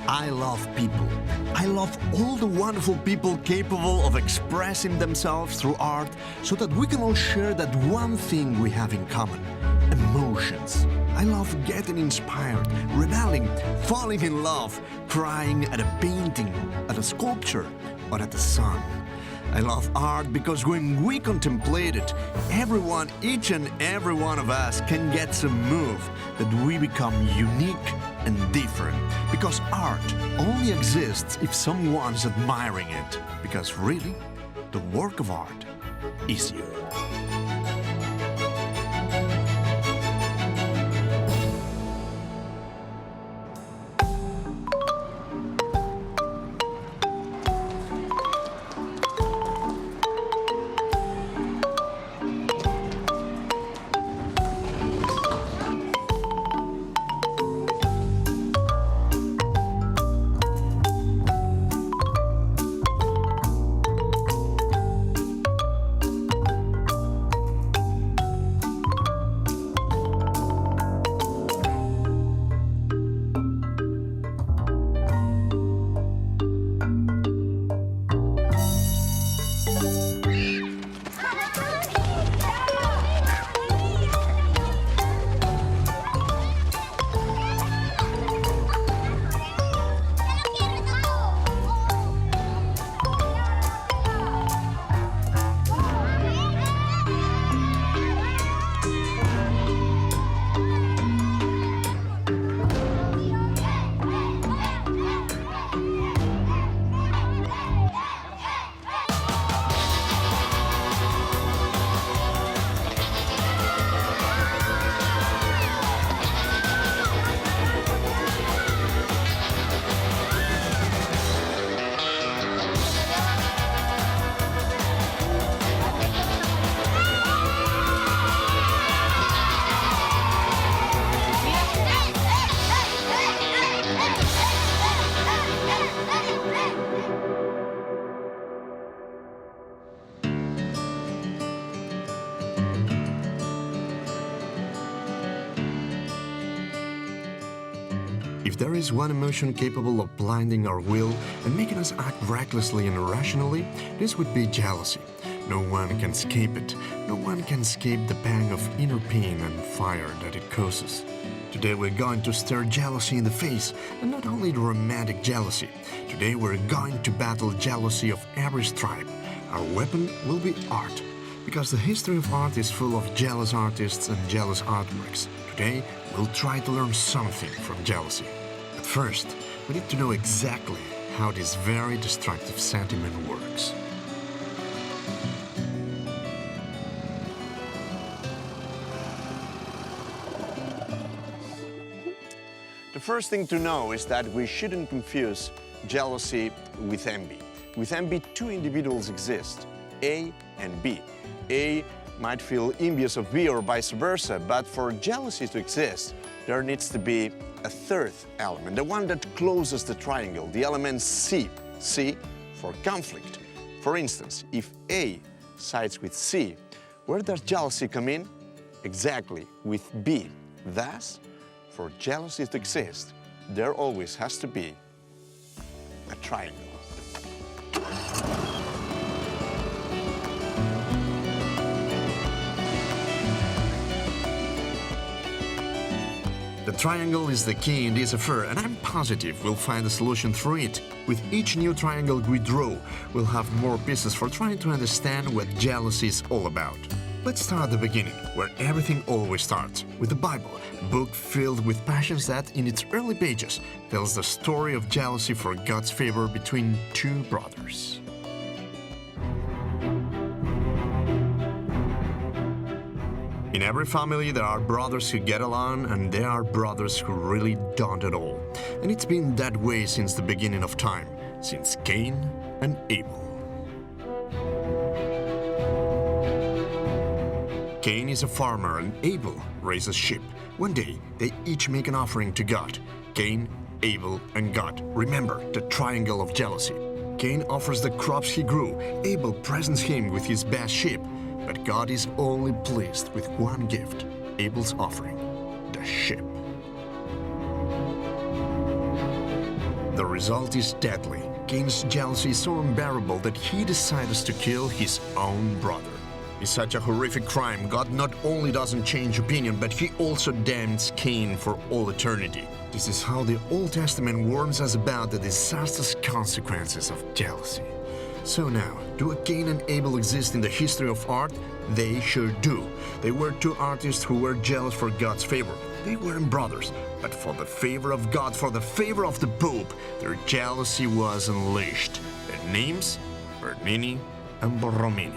I love people. I love all the wonderful people capable of expressing themselves through art so that we can all share that one thing we have in common, emotions. I love getting inspired, rebelling, falling in love, crying at a painting, at a sculpture, or at the sun. I love art because when we contemplate it, everyone, each and every one of us can get some move, that we become unique and different. Because art only exists if someone's admiring it. Because really, the work of art is you. If there is one emotion capable of blinding our will and making us act recklessly and irrationally, this would be jealousy. No one can escape it. No one can escape the pang of inner pain and fire that it causes. Today we're going to stare jealousy in the face, and not only the romantic jealousy. Today we're going to battle jealousy of every stripe. Our weapon will be art, because the history of art is full of jealous artists and jealous artworks. Today we'll try to learn something from jealousy. But first, we need to know exactly how this very destructive sentiment works. The first thing to know is that we shouldn't confuse jealousy with envy. With envy, two individuals exist, A and B. A might feel envious of B or vice versa, but for jealousy to exist, there needs to be a third element, the one that closes the triangle, the element C. C for conflict. For instance, if A sides with C, where does jealousy come in? Exactly, with B. Thus, for jealousy to exist, there always has to be a triangle. The triangle is the key in this affair, and I'm positive we'll find a solution through it. With each new triangle we draw, we'll have more pieces for trying to understand what jealousy is all about. Let's start at the beginning, where everything always starts, with the Bible, a book filled with passions that, in its early pages, tells the story of jealousy for God's favor between two brothers. In every family, there are brothers who get along, and there are brothers who really don't at all. And it's been that way since the beginning of time, since Cain and Abel. Cain is a farmer and Abel raises sheep. One day, they each make an offering to God. Cain, Abel, and God. Remember the triangle of jealousy. Cain offers the crops he grew. Abel presents him with his best sheep. But God is only pleased with one gift, Abel's offering, the sheep. The result is deadly. Cain's jealousy is so unbearable that he decides to kill his own brother. It's such a horrific crime. God not only doesn't change opinion, but he also damns Cain for all eternity. This is how the Old Testament warns us about the disastrous consequences of jealousy. So now, do Cain and Abel exist in the history of art? They sure do. They were two artists who were jealous for God's favor. They weren't brothers, but for the favor of God, for the favor of the Pope, their jealousy was unleashed. Their names? Bernini and Borromini.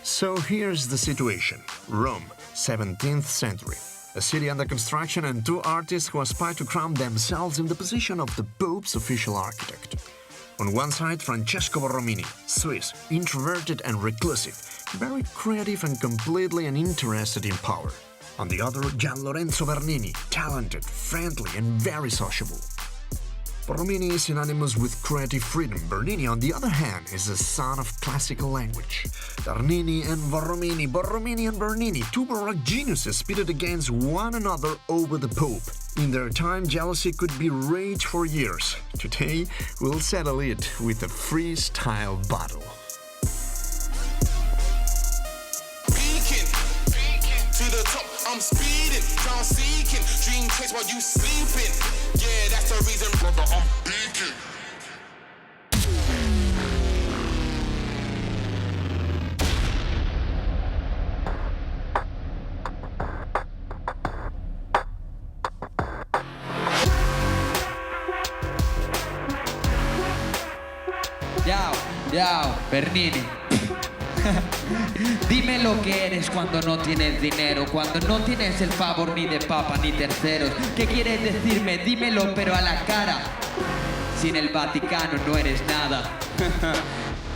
So here's the situation. Rome, 17th century. A city under construction and two artists who aspire to crown themselves in the position of the Pope's official architect. On one side, Francesco Borromini, Swiss, introverted and reclusive, very creative and completely uninterested in power. On the other, Gian Lorenzo Bernini, talented, friendly and very sociable. Borromini is synonymous with creative freedom. Bernini, on the other hand, is the son of classical language. Bernini and Borromini, Borromini and Bernini, two baroque geniuses pitted against one another over the Pope. In their time, jealousy could be raged for years. Today, we'll settle it with a freestyle battle. Peaking to the top, I'm speeding, crown seeking, dream chase while you sleeping. Yeah, that's the reason, brother, I'm peaking. Yao, Bernini. Dime lo que eres cuando no tienes dinero, cuando no tienes el favor ni de papa ni terceros. ¿Qué quieres decirme? Dímelo pero a la cara. Sin el Vaticano no eres nada.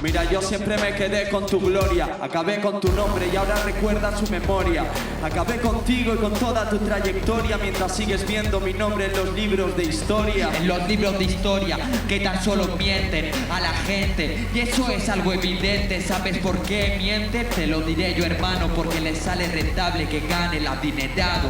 Mira, yo siempre me quedé con tu gloria. Acabé con tu nombre y ahora recuerda su memoria. Acabé contigo y con toda tu trayectoria mientras sigues viendo mi nombre en los libros de historia. En los libros de historia que tan solo mienten a la gente. Y eso es algo evidente. ¿Sabes por qué mienten? Te lo diré yo, hermano, porque les sale rentable que gane el adinerado.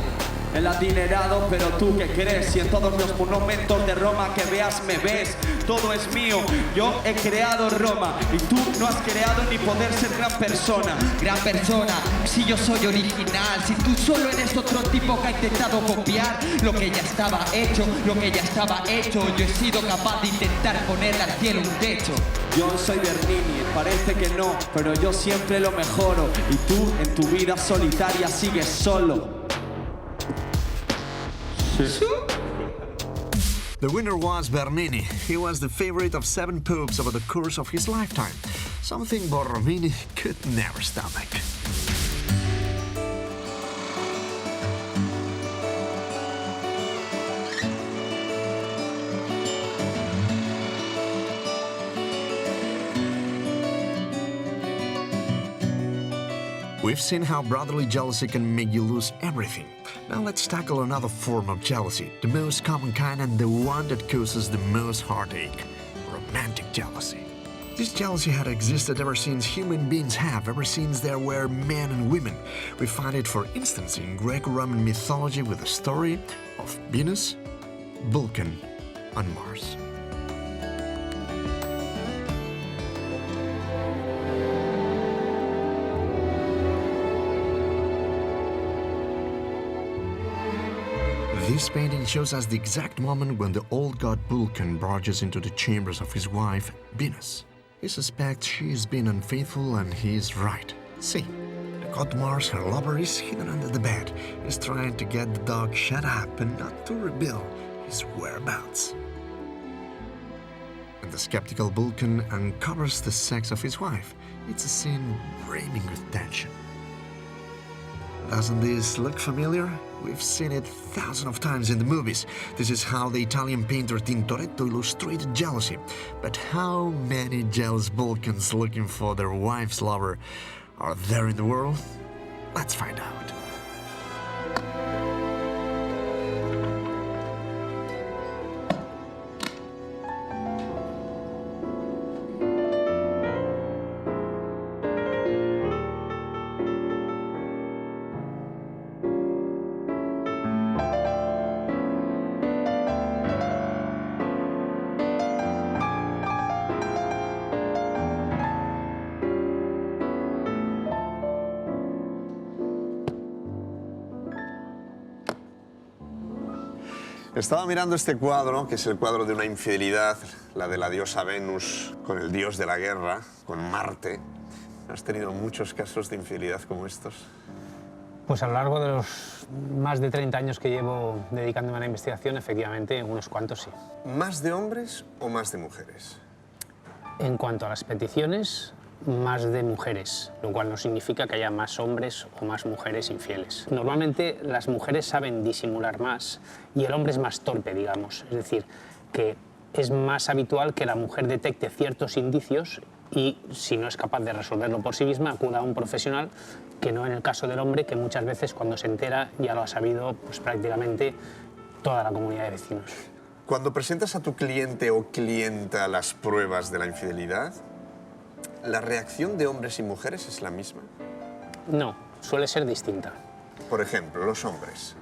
El adinerado, pero tú qué crees, si en todos los monumentos de Roma que veas me ves, todo es mío, yo he creado Roma y tú no has creado ni poder ser gran persona. Gran persona, si yo soy original, si tú solo eres otro tipo que ha intentado copiar lo que ya estaba hecho, lo que ya estaba hecho, yo he sido capaz de intentar ponerle al cielo un techo. Yo soy Bernini, parece que no, pero yo siempre lo mejoro y tú en tu vida solitaria sigues solo. The winner was Bernini. He was the favorite of 7 popes over the course of his lifetime, something Borromini could never stomach. We've seen how brotherly jealousy can make you lose everything. Now let's tackle another form of jealousy, the most common kind and the one that causes the most heartache: romantic jealousy. This jealousy had existed ever since human beings have, ever since there were men and women. We find it, for instance, in Greco-Roman mythology with the story of Venus, Vulcan, and Mars. This painting shows us the exact moment when the old god Vulcan barges into the chambers of his wife, Venus. He suspects she is being unfaithful and he is right. See, the god Mars, her lover, is hidden under the bed. He's trying to get the dog shut up and not to reveal his whereabouts. And the skeptical Vulcan uncovers the sex of his wife. It's a scene brimming with tension. Doesn't this look familiar? We've seen it thousands of times in the movies. This is how the Italian painter Tintoretto illustrated jealousy. But how many jealous Vulcans looking for their wife's lover are there in the world? Let's find out. Estaba mirando este cuadro, que es el cuadro de una infidelidad, la de la diosa Venus con el dios de la guerra, con Marte. ¿Has tenido muchos casos de infidelidad como estos? Pues a lo largo de los más de 30 años que llevo dedicándome a la investigación, efectivamente, unos cuantos sí. ¿Más de hombres o más de mujeres? En cuanto a las peticiones, más de mujeres, lo cual no significa que haya más hombres o más mujeres infieles. Normalmente las mujeres saben disimular más y el hombre es más torpe, digamos. Es decir, que es más habitual que la mujer detecte ciertos indicios y, si no es capaz de resolverlo por sí misma, acuda a un profesional, que no en el caso del hombre, que muchas veces cuando se entera ya lo ha sabido pues, prácticamente toda la comunidad de vecinos. Cuando presentas a tu cliente o clienta las pruebas de la infidelidad, ¿la reacción de hombres y mujeres es la misma? No, suele ser distinta. Por ejemplo, los hombres.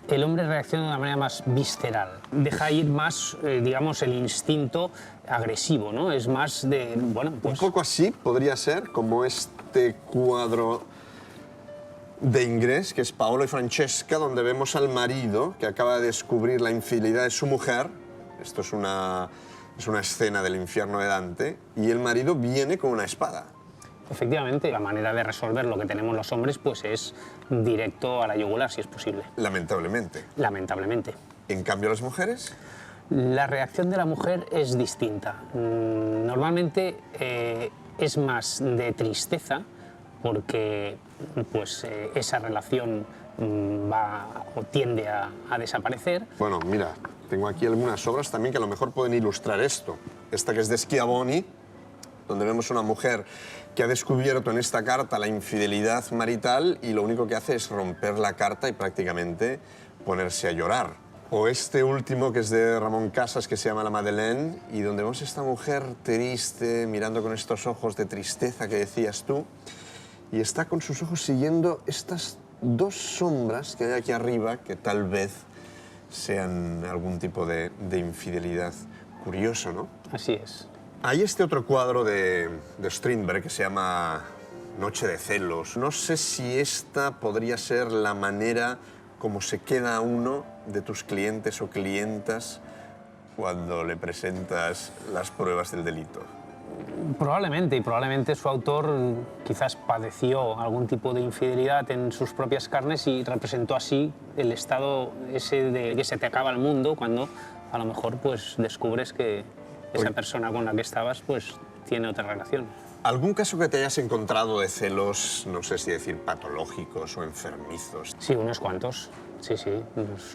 El hombre reacciona de una manera más visceral. Deja ir más, digamos, el instinto agresivo, ¿no? Es más de, bueno, pues... Un poco así podría ser como este cuadro de Ingres, que es Paolo y Francesca, donde vemos al marido que acaba de descubrir la infidelidad de su mujer. Esto es una escena del infierno de Dante, y el marido viene con una espada. Efectivamente, la manera de resolver lo que tenemos los hombres pues es directo a la yugular, si es posible. Lamentablemente. Lamentablemente. En cambio, las mujeres... La reacción de la mujer es distinta. Normalmente es más de tristeza, porque pues, esa relación va o tiende a desaparecer. Bueno, mira, tengo aquí algunas obras también que a lo mejor pueden ilustrar esto. Esta que es de Schiavoni, donde vemos una mujer que ha descubierto en esta carta la infidelidad marital y lo único que hace es romper la carta y prácticamente ponerse a llorar. O este último que es de Ramón Casas, que se llama La Madeleine, y donde vemos a esta mujer triste, mirando con estos ojos de tristeza que decías tú, y está con sus ojos siguiendo estas dos sombras que hay aquí arriba, que tal vez sean algún tipo de infidelidad. Curioso, ¿no? Así es. Hay este otro cuadro de Strindberg que se llama Noche de celos. No sé si esta podría ser la manera como se queda uno de tus clientes o clientas cuando le presentas las pruebas del delito. Probablemente, y probablemente su autor quizás padeció algún tipo de infidelidad en sus propias carnes y representó así el estado ese de que se te acaba el mundo cuando a lo mejor pues descubres que esa persona con la que estabas pues tiene otra relación. ¿Algún caso que te hayas encontrado de celos, no sé si decir patológicos o enfermizos? Sí, unos cuantos. Sí, sí.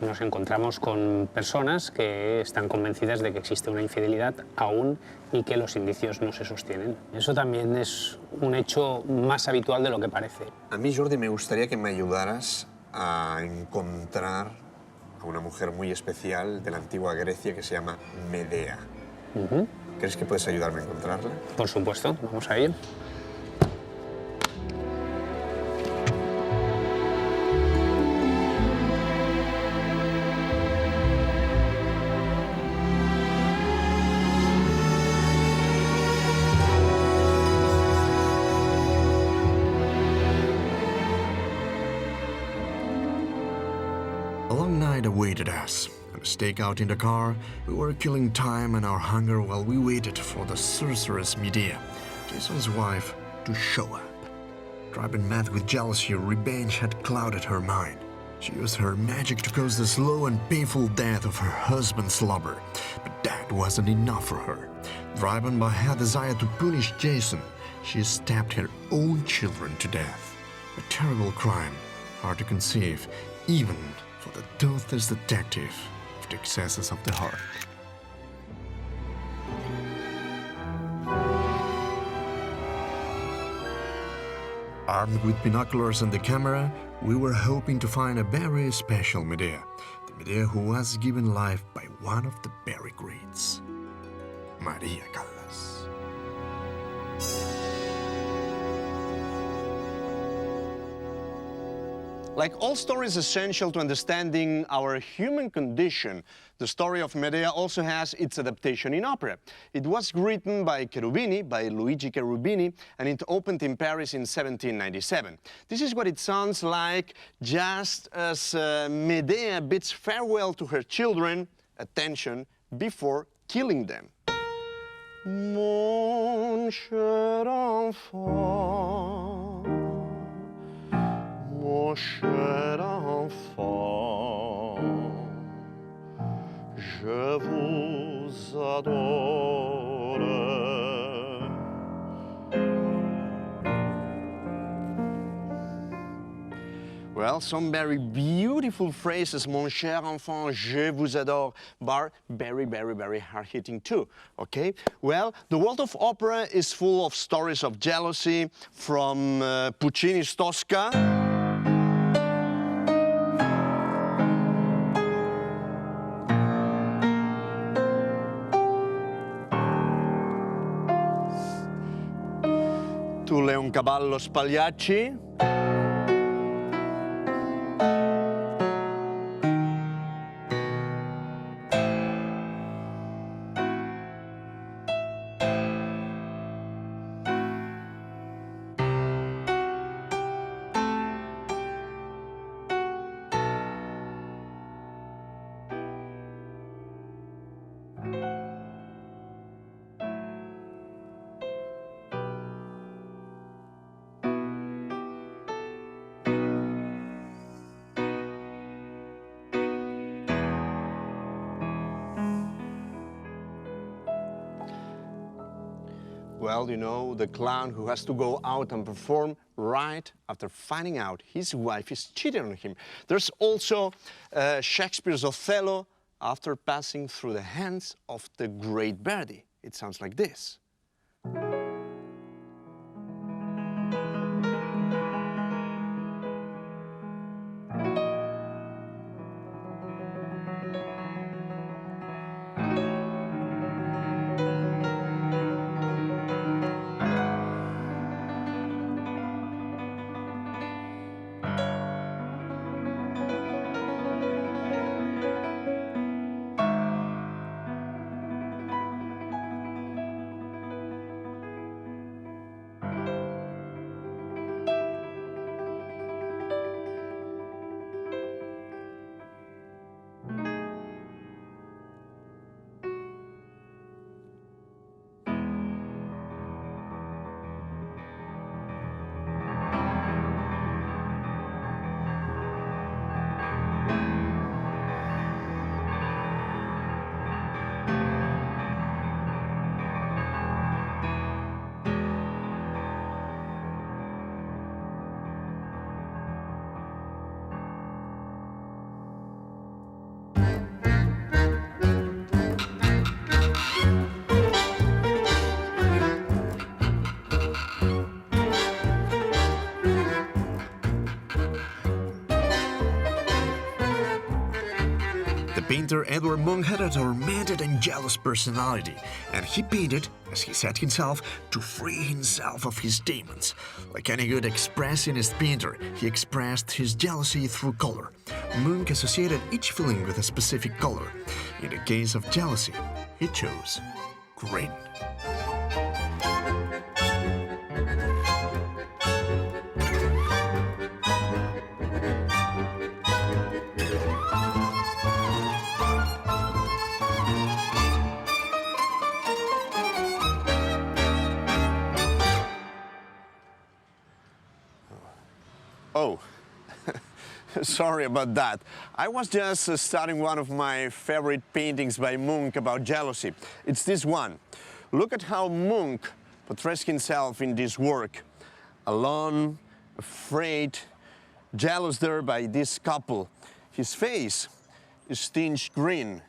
Nos encontramos con personas que están convencidas de que existe una infidelidad aún y que los indicios no se sostienen. Eso también es un hecho más habitual de lo que parece. A mí, Jordi, me gustaría que me ayudaras a encontrar a una mujer muy especial de la antigua Grecia que se llama Medea. ¿Crees que puedes ayudarme a encontrarla? Por supuesto, vamos a ir. A long night awaited us. On a stakeout in the car, we were killing time and our hunger while we waited for the sorceress Medea, Jason's wife, to show up. Driven mad with jealousy, revenge had clouded her mind. She used her magic to cause the slow and painful death of her husband's lover, but that wasn't enough for her. Driven by her desire to punish Jason, she stabbed her own children to death. A terrible crime, hard to conceive, even for the toothless detective of the excesses of the heart. Armed with binoculars and the camera, we were hoping to find a very special Medea. The Medea who was given life by one of the very greats, Maria Callas. Like all stories essential to understanding our human condition, the story of Medea also has its adaptation in opera. It was written by Luigi Cherubini, and it opened in Paris in 1797. This is what it sounds like just as Medea bids farewell to her children, attention, before killing them. Mon cher enfant, mon cher enfant, je vous adore. Well, some very beautiful phrases, mon cher enfant, je vous adore, but very, very, very hard-hitting too, okay? Well, the world of opera is full of stories of jealousy, from Puccini's Tosca to Leoncavallo's Pagliacci. Well, you know, the clown who has to go out and perform right after finding out his wife is cheating on him. There's also Shakespeare's Othello after passing through the hands of the great Verdi. It sounds like this. Painter Edward Munch had a tormented and jealous personality, and he painted, as he said himself, to free himself of his demons. Like any good expressionist painter, he expressed his jealousy through color. Munch associated each feeling with a specific color. In the case of jealousy, he chose green. Oh, sorry about that. I was just studying one of my favorite paintings by Munch about jealousy. It's this one. Look at how Munch portrays himself in this work. Alone, afraid, jealous there by this couple. His face is tinged green.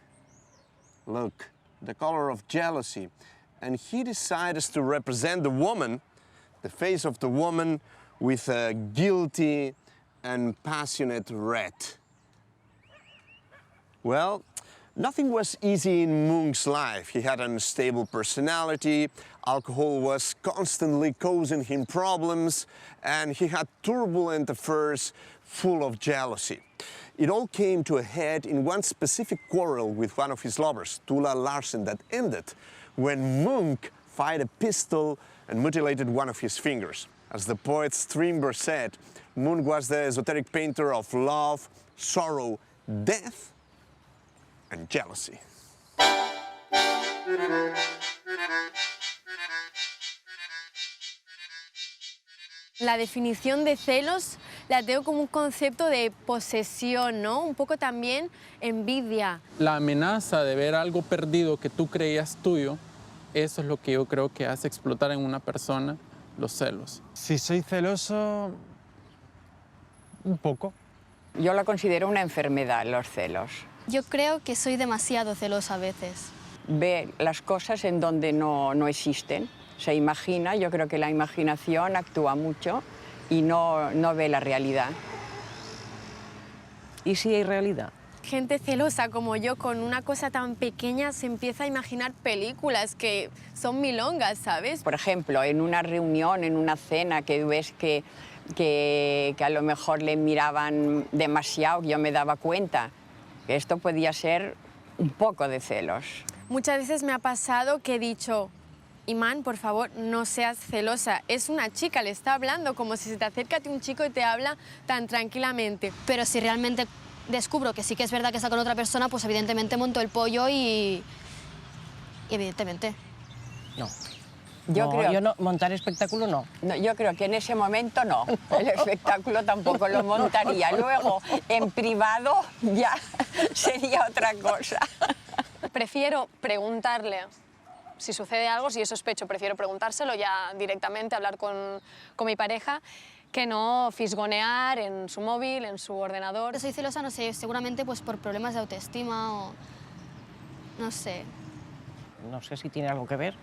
Look, the color of jealousy. And he decides to represent the woman, the face of the woman, with a guilty and passionate red. Well, Nothing was easy in Munch's life. He had an unstable personality, alcohol was constantly causing him problems, and he had turbulent affairs full of jealousy. It all came to a head in one specific quarrel with one of his lovers, Tuula Larsen, that ended when Munch fired a pistol and mutilated one of his fingers. As the poet Strindberg said, Munch was the esoteric painter of love, sorrow, death, and jealousy. La definición de celos la tengo como un concepto de posesión, ¿no? Un poco también envidia. La amenaza de ver algo perdido que tú creías tuyo, eso es lo que yo creo que hace explotar en una persona los celos. Si soy celoso, un poco. Yo lo considero una enfermedad, los celos. Yo creo que soy demasiado celosa a veces. Ve las cosas en donde no existen. Se imagina, yo creo que la imaginación actúa mucho y no ve la realidad. ¿Y si hay realidad? Gente celosa como yo, con una cosa tan pequeña, se empieza a imaginar películas que son milongas, ¿sabes? Por ejemplo, en una reunión, en una cena, que ves que a lo mejor le miraban demasiado, yo me daba cuenta que esto podía ser un poco de celos. Muchas veces me ha pasado que he dicho, Iman, por favor, no seas celosa. Es una chica, le está hablando como si se te acerca a ti un chico y te habla tan tranquilamente. Pero si realmente descubro que sí que es verdad que está con otra persona, pues evidentemente monto el pollo y evidentemente. No. Yo no, montar espectáculo no. Yo creo que en ese momento no. El espectáculo tampoco lo montaría. Luego, en privado, ya sería otra cosa. Prefiero preguntarle si sucede algo, si yo sospecho, prefiero preguntárselo ya directamente, hablar con mi pareja, que no fisgonear en su móvil, en su ordenador. Soy celosa, no sé, seguramente pues por problemas de autoestima o no sé. No sé si tiene algo que ver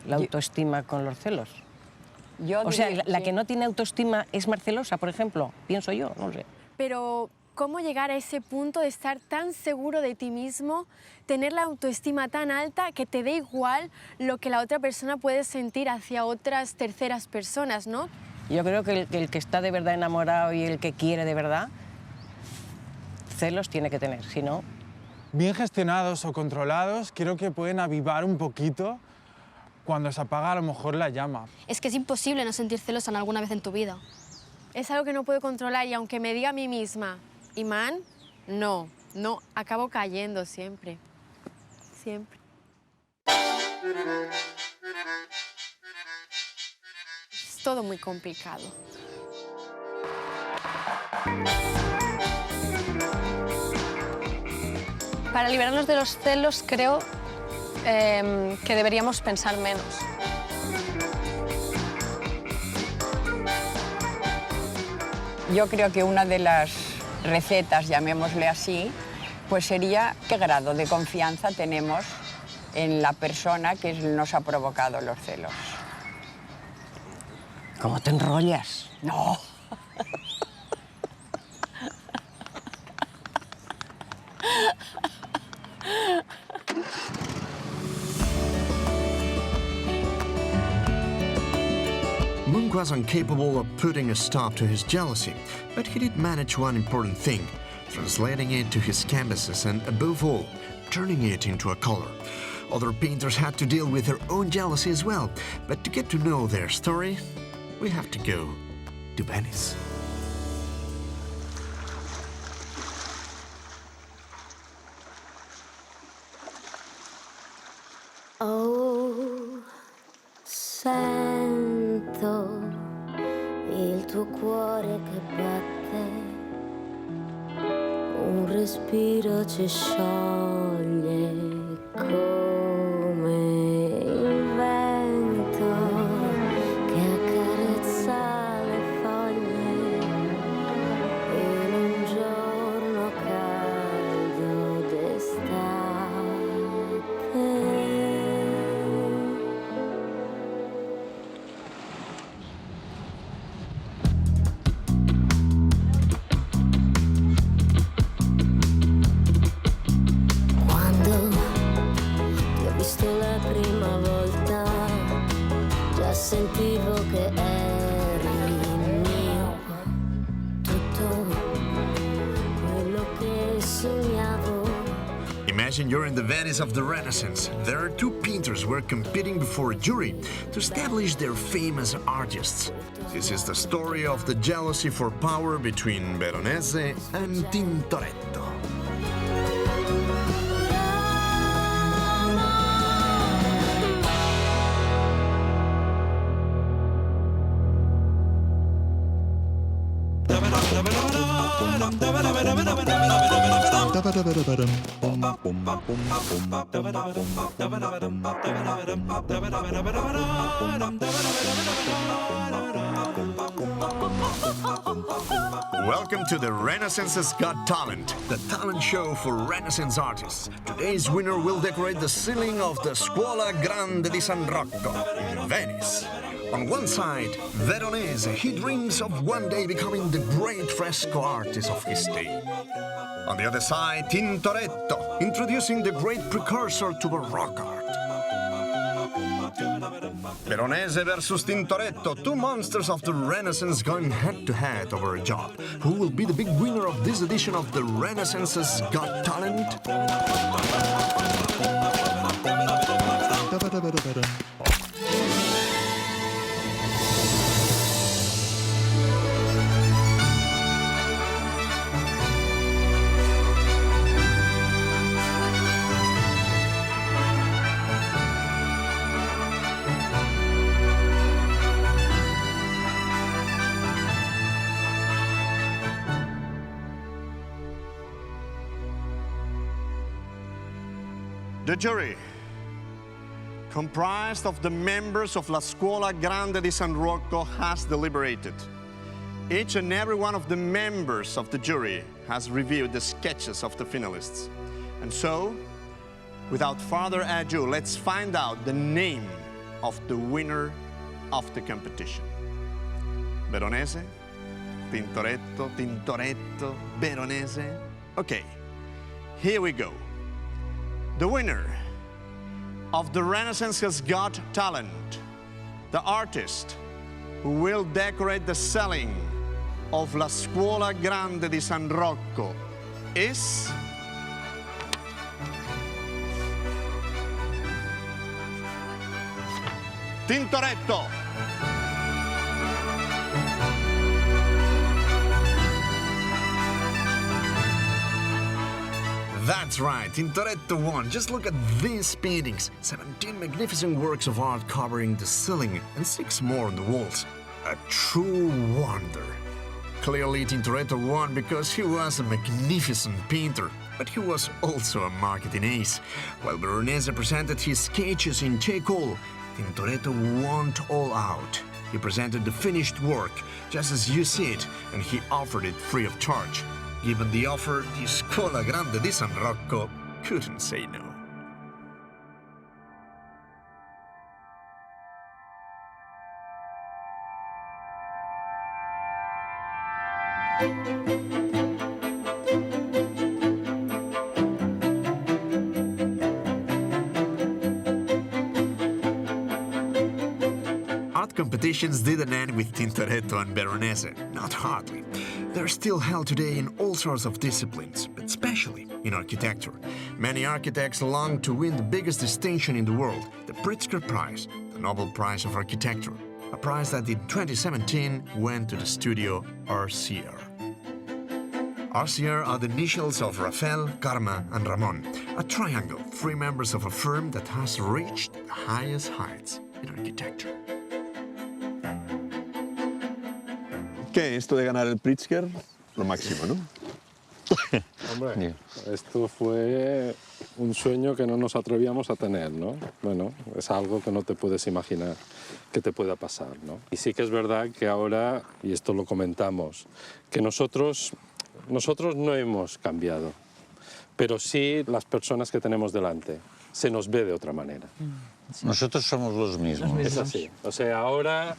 la autoestima con los celos. O sea, la que no tiene autoestima es más celosa, por ejemplo, pienso yo, no lo sé. Pero ¿cómo llegar a ese punto de estar tan seguro de ti mismo, tener la autoestima tan alta que te dé igual lo que la otra persona puede sentir hacia otras terceras personas, ¿no? Yo creo que el que está de verdad enamorado y el que quiere de verdad, celos tiene que tener, si no... Bien gestionados o controlados, creo que pueden avivar un poquito cuando se apaga a lo mejor la llama. Es que es imposible no sentir celos en alguna vez en tu vida. Es algo que no puedo controlar y aunque me diga a mí misma, Iman, no, acabo cayendo siempre, siempre. Es todo muy complicado. Para librarnos de los celos, creo que deberíamos pensar menos. Yo creo que una de las recetas, llamémosle así, pues sería qué grado de confianza tenemos en la persona que nos ha provocado los celos. ¿Cómo te enrollas? No. Munch was incapable of putting a stop to his jealousy, but he did manage one important thing, translating it to his canvases and, above all, turning it into a color. Other painters had to deal with their own jealousy as well, but to get to know their story, we have to go to Venice. Oh, sento il tuo cuore che batte, un respiro ci scioglie come il vento che accarezza le foglie in un giorno caldo d'estate. sentivo che eri mio, tutto quello che sognavo. Imagine you're in the Venice of the Renaissance. There are two painters who were competing before a jury to establish their famous artists. This is the story of the jealousy for power between Veronese and Tintoretto. Welcome to the Renaissance's Got Talent, the talent show for Renaissance artists. Today's winner will decorate the ceiling of the Scuola Grande di San Rocco in Venice. On one side, Veronese, he dreams of one day becoming the great fresco artist of his day. On the other side, Tintoretto, introducing the great precursor to Baroque art. Veronese versus Tintoretto, two monsters of the Renaissance going head-to-head over a job. Who will be the big winner of this edition of the Renaissance's Got Talent? The jury, comprised of the members of La Scuola Grande di San Rocco, has deliberated. Each and every one of the members of the jury has reviewed the sketches of the finalists. And so, without further ado, let's find out the name of the winner of the competition. Veronese, Tintoretto, Tintoretto, Veronese. Okay, here we go. The winner of the Renaissance Has Got Talent, the artist who will decorate the ceiling of La Scuola Grande di San Rocco is Tintoretto. That's right, Tintoretto won. Just look at these paintings. 17 magnificent works of art covering the ceiling and 6 more on the walls. A true wonder. Clearly, Tintoretto won because he was a magnificent painter, but he was also a marketing ace. While Veronese presented his sketches in charcoal, Tintoretto went all out. He presented the finished work, just as you see it, and he offered it free of charge. Given the offer, the Scuola Grande di San Rocco couldn't say no. Art competitions didn't end with Tintoretto and Veronese, not hardly. They're still held today in all sorts of disciplines, but especially in architecture. Many architects long to win the biggest distinction in the world, the Pritzker Prize, the Nobel Prize of Architecture, a prize that in 2017 went to the studio RCR. RCR are the initials of Rafael, Karma, and Ramon, a triangle, 3 members of a firm that has reached the highest heights in architecture. ¿Qué? Esto de ganar el Pritzker, lo máximo, ¿no? Hombre, esto fue un sueño que no nos atrevíamos a tener, ¿no? Bueno, es algo que no te puedes imaginar que te pueda pasar, ¿no? Y sí que es verdad que ahora, y esto lo comentamos, que nosotros no hemos cambiado, pero sí las personas que tenemos delante. Se nos ve de otra manera. Nosotros somos los mismos. Es así. O sea, ahora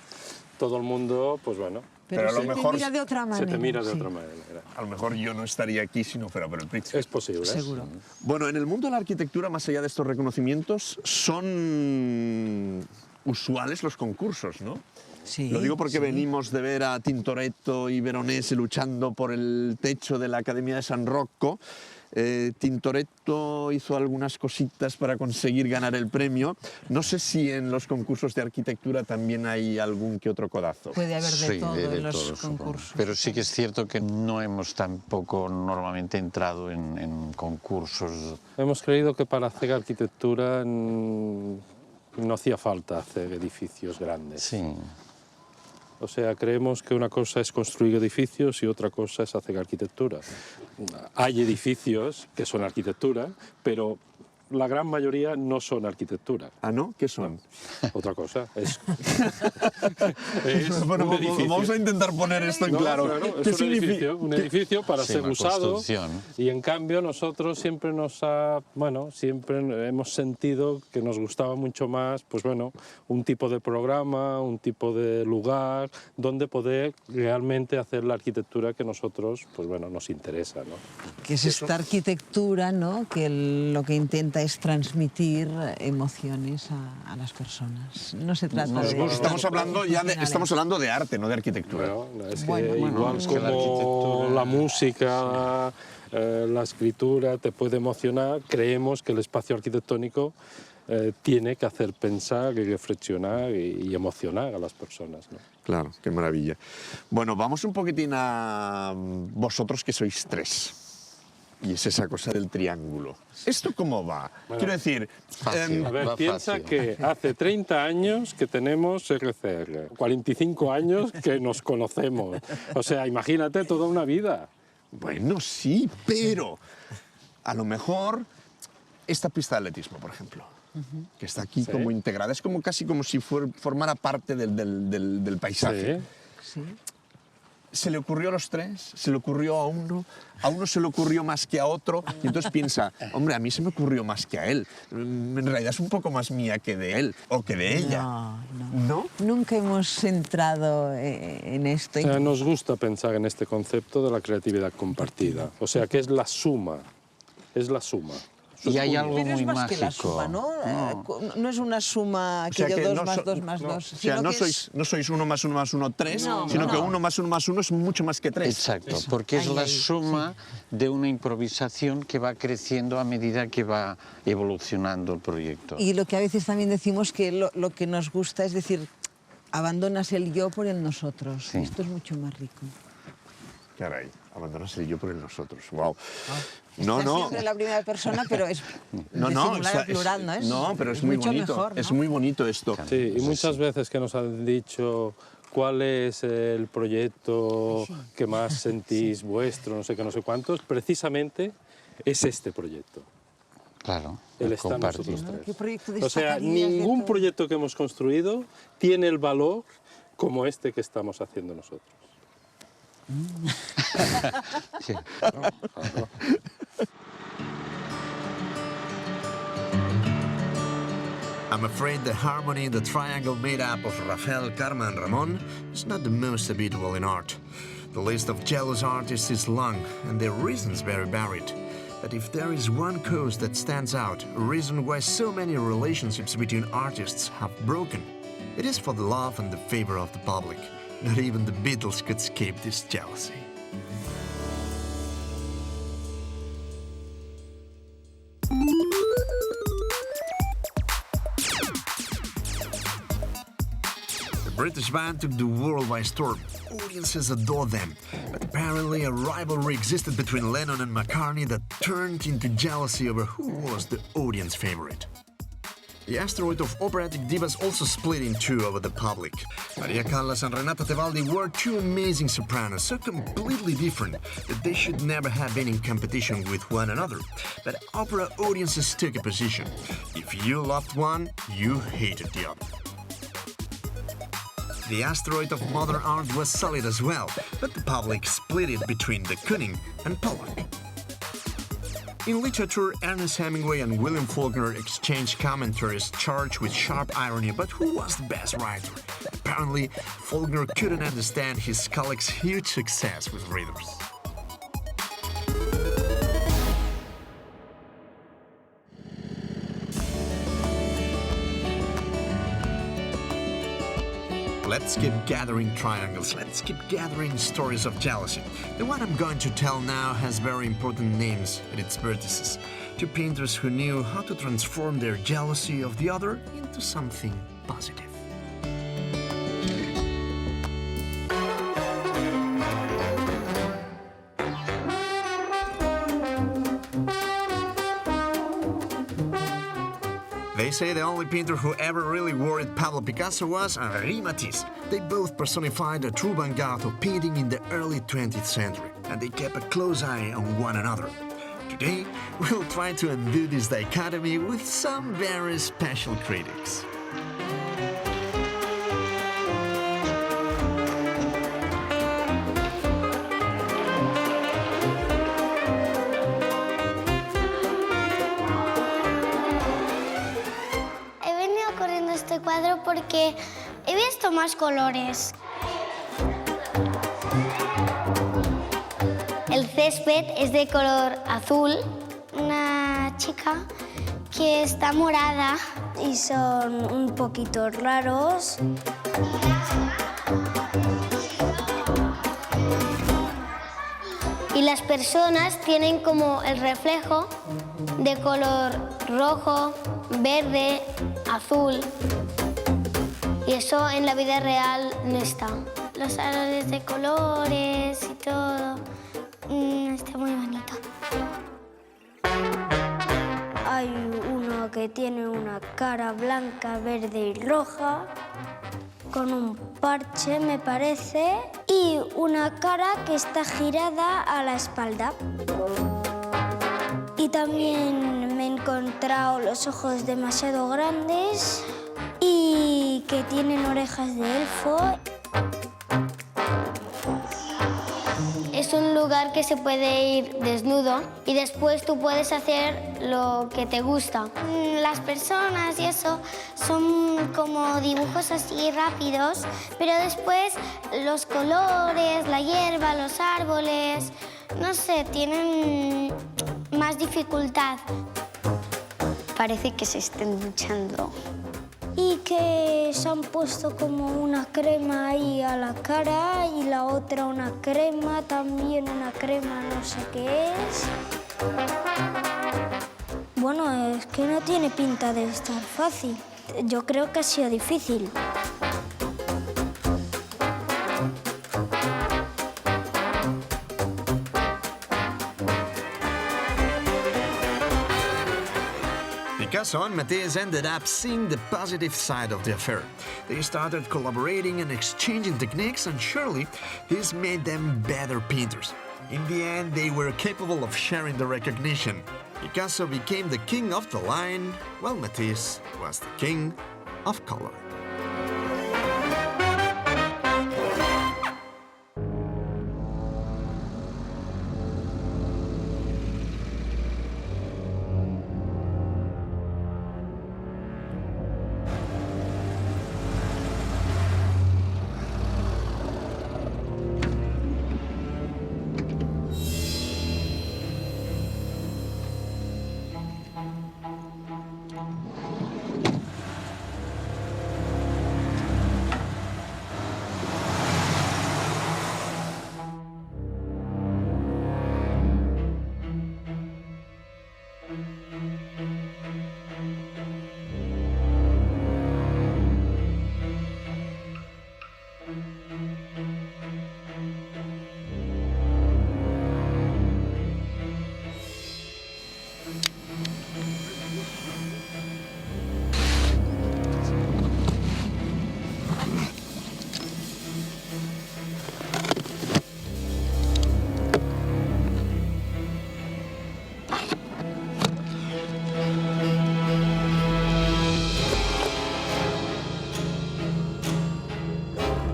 todo el mundo, pues bueno... Pero a lo mejor se te mira de otra manera. Se te mira de otra manera. A lo mejor yo no estaría aquí si no fuera por el Pritzker. Es posible. Seguro. Bueno, en el mundo de la arquitectura, más allá de estos reconocimientos, son usuales los concursos, ¿no? Sí, Lo digo porque sí. venimos de ver a Tintoretto y Veronese luchando por el techo de la Academia de San Rocco. Tintoretto hizo algunas cositas para conseguir ganar el premio. No sé si en los concursos de arquitectura también hay algún que otro codazo. Puede haber de Sí, todo de en los todo, supongo. concursos. Pero sí que es cierto que no hemos tampoco normalmente entrado en concursos. Hemos creído que para hacer arquitectura no hacía falta hacer edificios grandes. Sí. O sea, creemos que una cosa es construir edificios y otra cosa es hacer arquitectura. Hay edificios que son arquitectura, pero la gran mayoría no son arquitectura. ¿Ah, no? ¿Qué son? Otra cosa. Es Bueno, un edificio. vamos a intentar poner esto en claro. Claro, ¿Qué es un edificio para Sí, ser una usado, construcción. y en cambio nosotros siempre siempre hemos sentido que nos gustaba mucho más, pues bueno, un tipo de programa, un tipo de lugar donde poder realmente hacer la arquitectura que nosotros, pues bueno, nos interesa, ¿no? Que es esta arquitectura, ¿no? Que lo que intenta es transmitir emociones a las personas. No se trata de... Estamos hablando de arte, no de arquitectura. Bueno, es que Bueno, igual es que la como arquitectura- la música, la escritura te puede emocionar, creemos que el espacio arquitectónico tiene que hacer pensar y reflexionar y emocionar a las personas, ¿no? Claro, qué maravilla. Bueno, vamos un poquitín a vosotros que sois tres. Y es esa cosa del triángulo. ¿Esto cómo va? Bueno, Quiero decir... A ver, piensa que hace 30 años que tenemos RCR, 45 años que nos conocemos. O sea, imagínate toda una vida. Bueno, sí, pero a lo mejor esta pista de atletismo, por ejemplo, que está aquí Sí. como integrada, es como casi como si formara parte del paisaje. Sí. Sí. ¿Se le ocurrió a los tres? ¿Se le ocurrió a uno se le ocurrió más que a otro? Y entonces piensa, hombre, a mí se me ocurrió más que a él. En realidad es un poco más mía que de él o que de ella. No. Nunca hemos entrado en esto. O sea, nos gusta pensar en este concepto de la creatividad compartida. O sea, que es la suma. Es la suma. Y hay algo Pero muy es más mágico. que la suma, ¿no? No es una suma O sea, que que yo no 2 más so- 2 más 2. O sea, no sois 1 más 1 más 1, 3, sino que 1 más 1 más 1 es mucho más que 3. Exacto, porque es la suma de una improvisación que va creciendo a medida que va evolucionando el proyecto. Y lo que a veces también decimos que lo que nos gusta es decir, abandonas el yo por el nosotros. Sí. Esto es mucho más rico. Caray, abandonas el yo por el nosotros. Wow. Está siempre la primera persona, pero es de singular al plural, ¿no es? No, pero es muy mucho bonito. mejor, ¿no? Es muy bonito esto. Sí, y muchas veces que nos han dicho cuál es el proyecto que más sentís vuestro, no sé qué, no sé cuántos, precisamente es este proyecto. Claro, El estar compartir. nosotros tres. ¿Qué proyecto O sea, destacarías de ningún todo? proyecto que hemos construido tiene el valor como este que estamos haciendo nosotros. Sí. I'm afraid the harmony in the triangle made up of Rafael, Karma and Ramon is not the most habitable in art. The list of jealous artists is long and their reasons very varied. But if there is one cause that stands out, a reason why so many relationships between artists have broken, it is for the love and the favor of the public. Not even the Beatles could escape this jealousy. The British band took the world by storm. Audiences adore them. But apparently a rivalry existed between Lennon and McCartney that turned into jealousy over who was the audience favorite. The asteroid of operatic divas also split in two over the public. Maria Callas and Renata Tebaldi were two amazing sopranos, so completely different that they should never have been in competition with one another. But opera audiences took a position. If you loved one, you hated the other. The asteroid of modern art was solid as well, but the public split it between de Kooning and Pollock. In literature, Ernest Hemingway and William Faulkner exchanged commentaries charged with sharp irony about who was the best writer. Apparently, Faulkner couldn't understand his colleagues' huge success with readers. let's keep gathering triangles, let's keep gathering stories of jealousy. The one I'm going to tell now has very important names at its vertices. Two painters who knew how to transform their jealousy of the other into something positive. They say the only painter who ever really worried Pablo Picasso was Henri Matisse. They both personified a true vanguard of painting in the early 20th century, and they kept a close eye on one another. Today, we'll try to undo this dichotomy with some very special critics. Cuadro porque he visto más colores. El césped es de color azul. Una chica que está morada y son un poquito raros. Y las personas tienen como el reflejo de color rojo, verde, azul. Y eso en la vida real no está. Los árboles de colores y todo. Está muy bonito. Hay uno que tiene una cara blanca, verde y roja, con un parche, me parece, y una cara que está girada a la espalda. Y también me he encontrado los ojos demasiado grandes y que tienen orejas de elfo. Es un lugar que se puede ir desnudo y después tú puedes hacer lo que te gusta. Las personas y eso son como dibujos así rápidos, pero después los colores, la hierba, los árboles, no sé, tienen más dificultad. Parece que se estén duchando. Y que se han puesto como una crema ahí a la cara y la otra una crema, también una crema, no sé qué es. Bueno, es que no tiene pinta de estar fácil. Yo creo que ha sido difícil. Picasso and Matisse ended up seeing the positive side of the affair. They started collaborating and exchanging techniques, and surely this made them better painters. In the end, they were capable of sharing the recognition. Picasso became the king of the line, while Matisse was the king of color.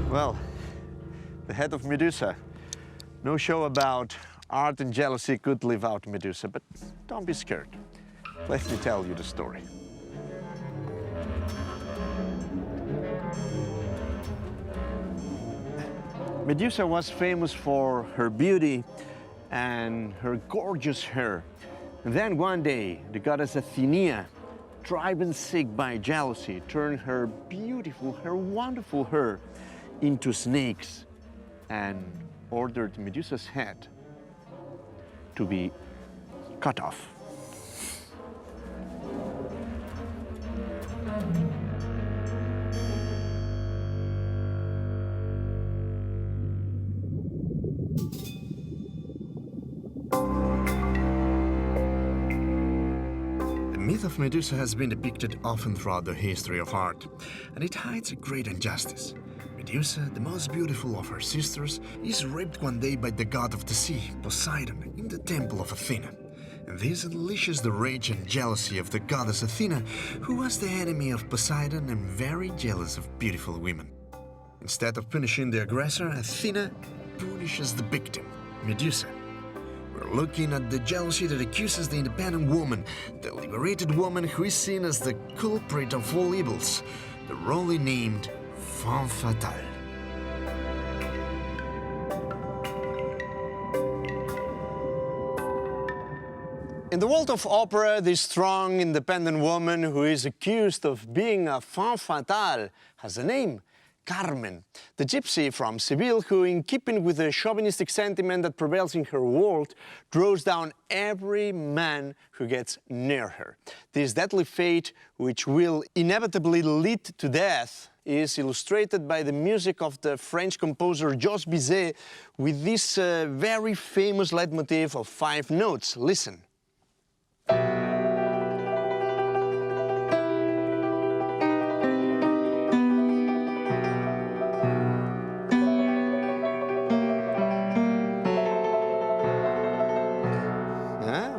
Well, the head of Medusa. No show about art and jealousy could live out Medusa, but don't be scared. Let me tell you the story. Medusa was famous for her beauty and her gorgeous hair. And then one day, the goddess Athena driven sick by jealousy, turned her beautiful, her wonderful hair into snakes and ordered Medusa's head to be cut off. The myth of Medusa has been depicted often throughout the history of art, and it hides a great injustice. Medusa, the most beautiful of her sisters, is raped one day by the god of the sea, Poseidon, in the temple of Athena. And this unleashes the rage and jealousy of the goddess Athena, who was the enemy of Poseidon and very jealous of beautiful women. Instead of punishing the aggressor, Athena punishes the victim, Medusa. We're looking at the jealousy that accuses the independent woman, the liberated woman who is seen as the culprit of all evils, the wrongly named femme fatale. In the world of opera, this strong, independent woman who is accused of being a femme fatale has a name: Carmen, the gypsy from Seville who, in keeping with the chauvinistic sentiment that prevails in her world, draws down every man who gets near her. This deadly fate, which will inevitably lead to death, is illustrated by the music of the French composer Jos Bizet with this very famous leitmotif of 5 notes. Listen.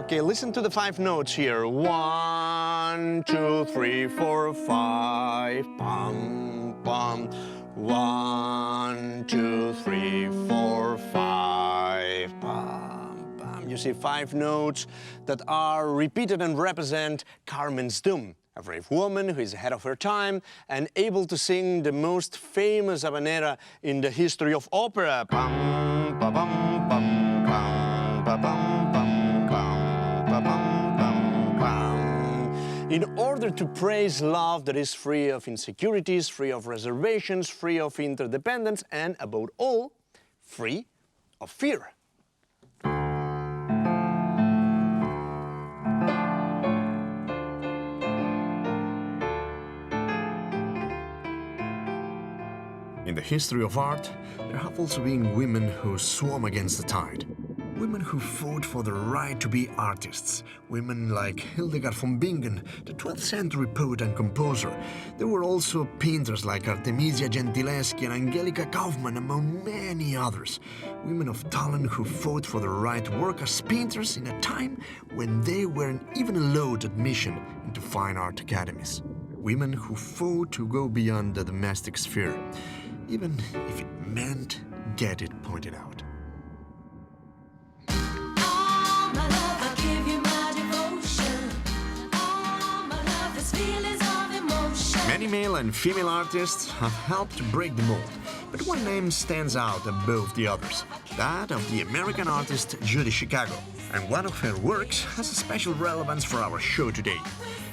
Okay, listen to the 5 notes here. 1, 2, 3, 4, 5. Pum, pum. 1, 2, 3, 4, 5. Pum, pum. You see 5 notes that are repeated and represent Carmen's doom. A brave woman who is ahead of her time and able to sing the most famous habanera in the history of opera. Pum, pa, pum, pum, pum, pa, pum, pum. In order to praise love that is free of insecurities, free of reservations, free of interdependence, and above all, free of fear. In the history of art, there have also been women who swam against the tide. Women who fought for the right to be artists. Women like Hildegard von Bingen, the 12th century poet and composer. There were also painters like Artemisia Gentileschi and Angelica Kaufmann, among many others. Women of talent who fought for the right to work as painters in a time when they weren't even allowed admission into fine art academies. Women who fought to go beyond the domestic sphere, even if it meant get it pointed out. Many male and female artists have helped to break the mold, but one name stands out above the others, that of the American artist Judy Chicago, and one of her works has a special relevance for our show today.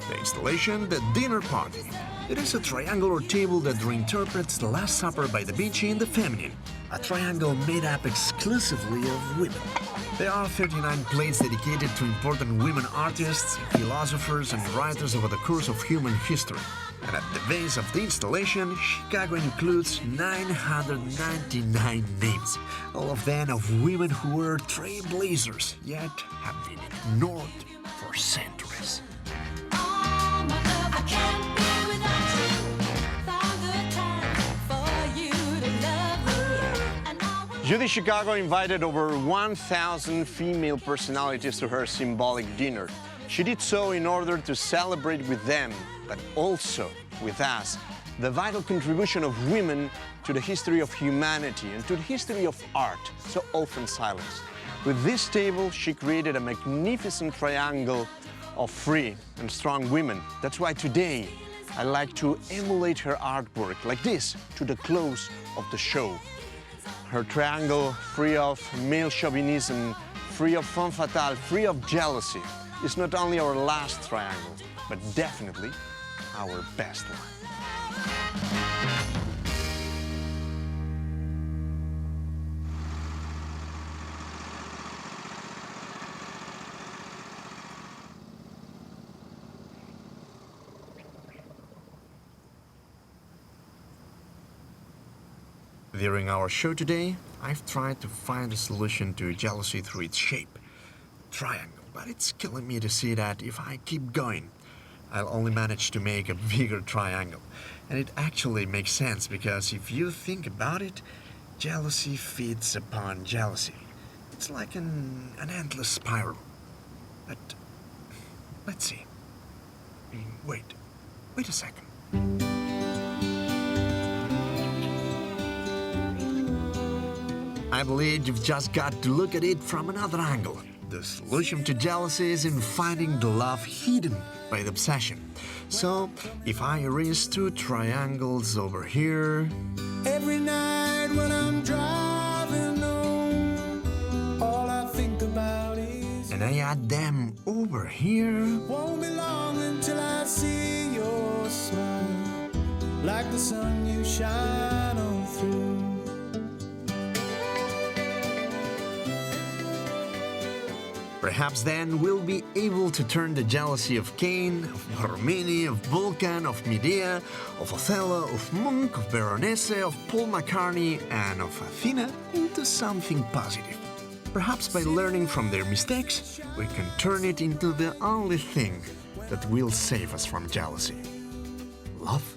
The installation, The Dinner Party. It is a triangular table that reinterprets the Last Supper by Da Vinci in the feminine, a triangle made up exclusively of women. There are 39 plates dedicated to important women artists, philosophers, and writers over the course of human history. And at the base of the installation, Chicago includes 999 names, all of them of women who were trailblazers, yet have been ignored for centuries. Judy Chicago invited over 1,000 female personalities to her symbolic dinner. She did so in order to celebrate with them, but also with us, the vital contribution of women to the history of humanity and to the history of art, so often silenced. With this table, she created a magnificent triangle of free and strong women. That's why today, I like to emulate her artwork like this to the close of the show. Her triangle, free of male chauvinism, free of femme fatale, free of jealousy, is not only our last triangle, but definitely our best one. During our show today, I've tried to find a solution to jealousy through its shape, triangle, but it's killing me to see that if I keep going, I'll only manage to make a bigger triangle. And it actually makes sense because if you think about it, jealousy feeds upon jealousy. It's like an endless spiral. But let's see. Wait a second. I believe you've just got to look at it from another angle. The solution to jealousy is in finding the love hidden by the obsession. So, if I erase two triangles over here... Every night when I'm driving home, all I think about is... And I add them over here... Won't be long until I see your smile, like the sun you shine on through. Perhaps then we'll be able to turn the jealousy of Cain, of Borromini, of Vulcan, of Medea, of Othello, of Monk, of Veronese, of Paul McCartney, and of Athena into something positive. Perhaps by learning from their mistakes, we can turn it into the only thing that will save us from jealousy. Love.